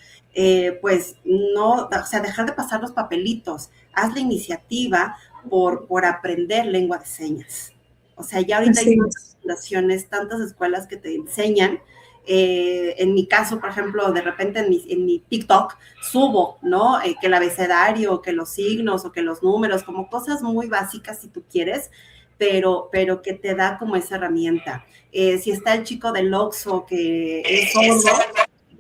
pues no, o sea, dejar de pasar los papelitos, haz la iniciativa por aprender lengua de señas. O sea, ya ahorita hay tantas fundaciones, tantas escuelas que te enseñan. En mi caso, por ejemplo, de repente en mi TikTok subo, ¿no? Que el abecedario, que los signos o que los números, como cosas muy básicas si tú quieres, pero que te da como esa herramienta. Si está el chico del Oxxo que es sordo,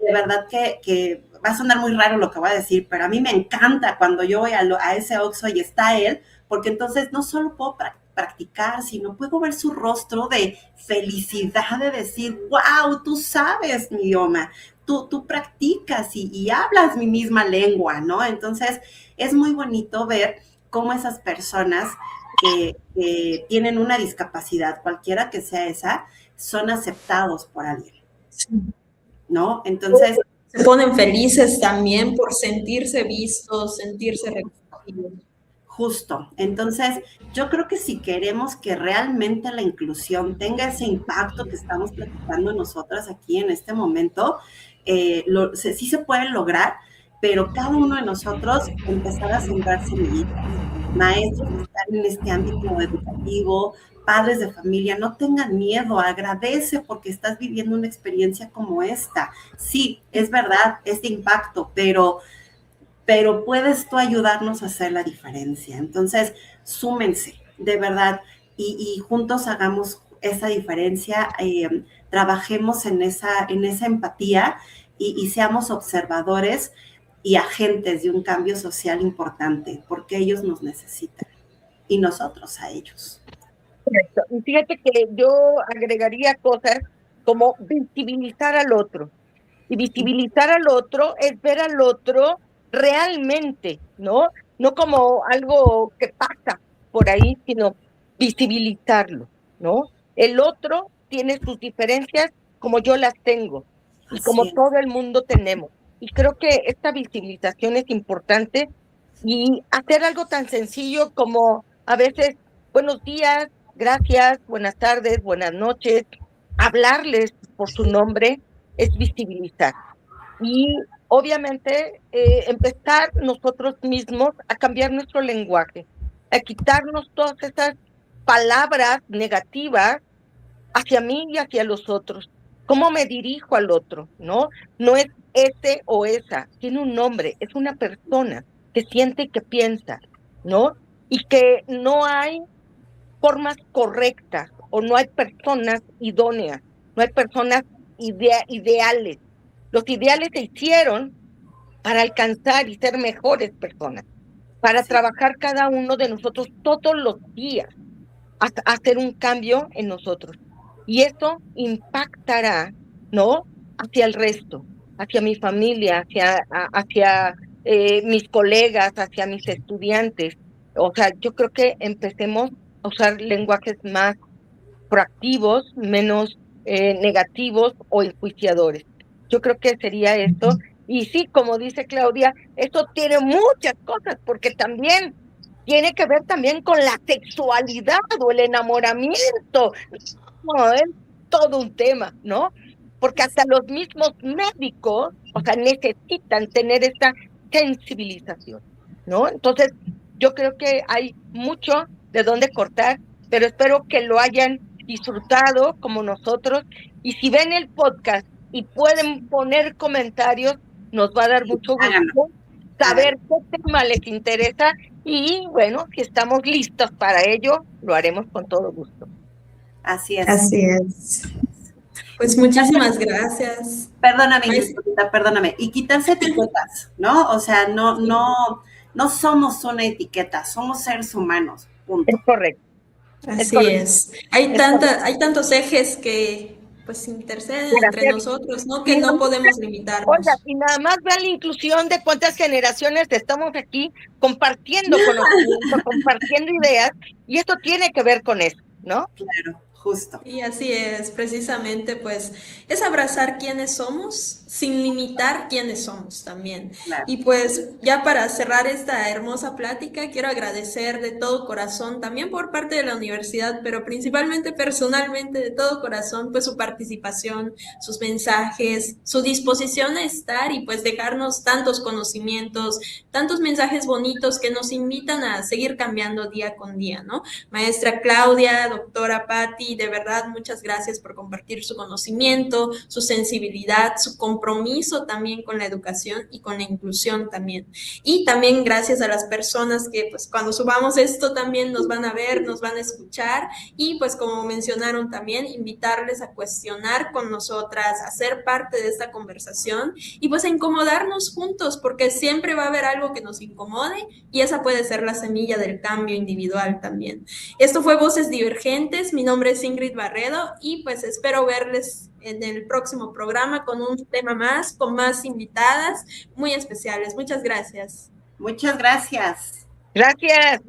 de verdad que va a sonar muy raro lo que voy a decir, pero a mí me encanta cuando yo voy a ese Oxxo y está él, porque entonces no solo puedo practicar, sino puedo ver su rostro de felicidad, de decir, wow, tú sabes mi idioma, tú practicas y hablas mi misma lengua, ¿no? Entonces, es muy bonito ver cómo esas personas que tienen una discapacidad, cualquiera que sea esa, son aceptados por alguien, ¿no? Entonces, se ponen felices también por sentirse vistos, sentirse reconocidos. Justo. Entonces, yo creo que si queremos que realmente la inclusión tenga ese impacto que estamos platicando nosotras aquí en este momento, sí se puede lograr, pero cada uno de nosotros empezar a sembrar semillitas. Maestros que están en este ámbito educativo, padres de familia, no tengan miedo, agradece porque estás viviendo una experiencia como esta. Sí, es verdad, es de impacto, pero puedes tú ayudarnos a hacer la diferencia. Entonces, súmense, de verdad, y juntos hagamos esa diferencia, trabajemos en esa empatía y seamos observadores y agentes de un cambio social importante, porque ellos nos necesitan y nosotros a ellos. Correcto. Y fíjate que yo agregaría cosas como visibilizar al otro. Y visibilizar al otro es ver al otro realmente, ¿no? No como algo que pasa por ahí, sino visibilizarlo, ¿no? El otro tiene sus diferencias como yo las tengo y como todo el mundo tenemos. Y creo que esta visibilización es importante y hacer algo tan sencillo como a veces, buenos días, gracias, buenas tardes, buenas noches, hablarles por su nombre es visibilizar. Y obviamente empezar nosotros mismos a cambiar nuestro lenguaje, a quitarnos todas esas palabras negativas hacia mí y hacia los otros. ¿Cómo me dirijo al otro? No es ese o esa, tiene un nombre, es una persona que siente y que piensa, ¿no? Y que no hay formas correctas o no hay personas idóneas, no hay personas ideales. Los ideales se hicieron para alcanzar y ser mejores personas, para trabajar cada uno de nosotros todos los días, hasta hacer un cambio en nosotros. Y eso impactará, ¿no? Hacia el resto, hacia mi familia, hacia mis colegas, hacia mis estudiantes. O sea, yo creo que empecemos a usar lenguajes más proactivos, menos negativos o enjuiciadores. Yo creo que sería esto. Y sí, como dice Claudia, esto tiene muchas cosas, porque también tiene que ver también con la sexualidad o el enamoramiento. No, es todo un tema, ¿no? Porque hasta los mismos médicos, o sea, necesitan tener esta sensibilización, ¿no? Entonces, yo creo que hay mucho de dónde cortar, pero espero que lo hayan disfrutado como nosotros. Y si ven el podcast y pueden poner comentarios, nos va a dar mucho gusto saber qué tema les interesa y bueno, si estamos listos para ello, lo haremos con todo gusto. Así es. Así es. Pues muchísimas gracias. Perdóname, Pues, Ingrid, perdóname. Y quitarse etiquetas, ¿no? O sea, no somos una etiqueta, somos seres humanos, Es punto. correcto, es así correcto, es. es correcto. Hay tantos ejes que pues interceden Para entre hacer, nosotros, ¿no? y Que nada no más, podemos oiga, limitarnos. y nada más vean la inclusión de cuántas generaciones estamos aquí compartiendo conocimiento, compartiendo ideas, y esto tiene que ver con eso, ¿no? Claro, justo. Y así es, precisamente, pues es abrazar quiénes somos sin limitar quiénes somos también. Claro. Y pues ya para cerrar esta hermosa plática, quiero agradecer de todo corazón, también por parte de la universidad, pero principalmente personalmente de todo corazón, pues su participación, sus mensajes, su disposición a estar y pues dejarnos tantos conocimientos, tantos mensajes bonitos que nos invitan a seguir cambiando día con día, ¿no? Maestra Claudia, doctora Patti, de verdad muchas gracias por compartir su conocimiento, su sensibilidad, su compromiso también con la educación y con la inclusión también. Y también gracias a las personas que pues cuando subamos esto también nos van a ver, nos van a escuchar y pues como mencionaron también, invitarles a cuestionar con nosotras, a ser parte de esta conversación y pues a incomodarnos juntos porque siempre va a haber algo que nos incomode y esa puede ser la semilla del cambio individual también. Esto fue Voces Divergentes, mi nombre es Ingrid Barredo y pues espero verles en el próximo programa con un tema más, con más invitadas muy especiales. Muchas gracias. Muchas gracias. Gracias.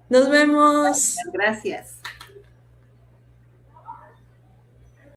Nos vemos. Gracias.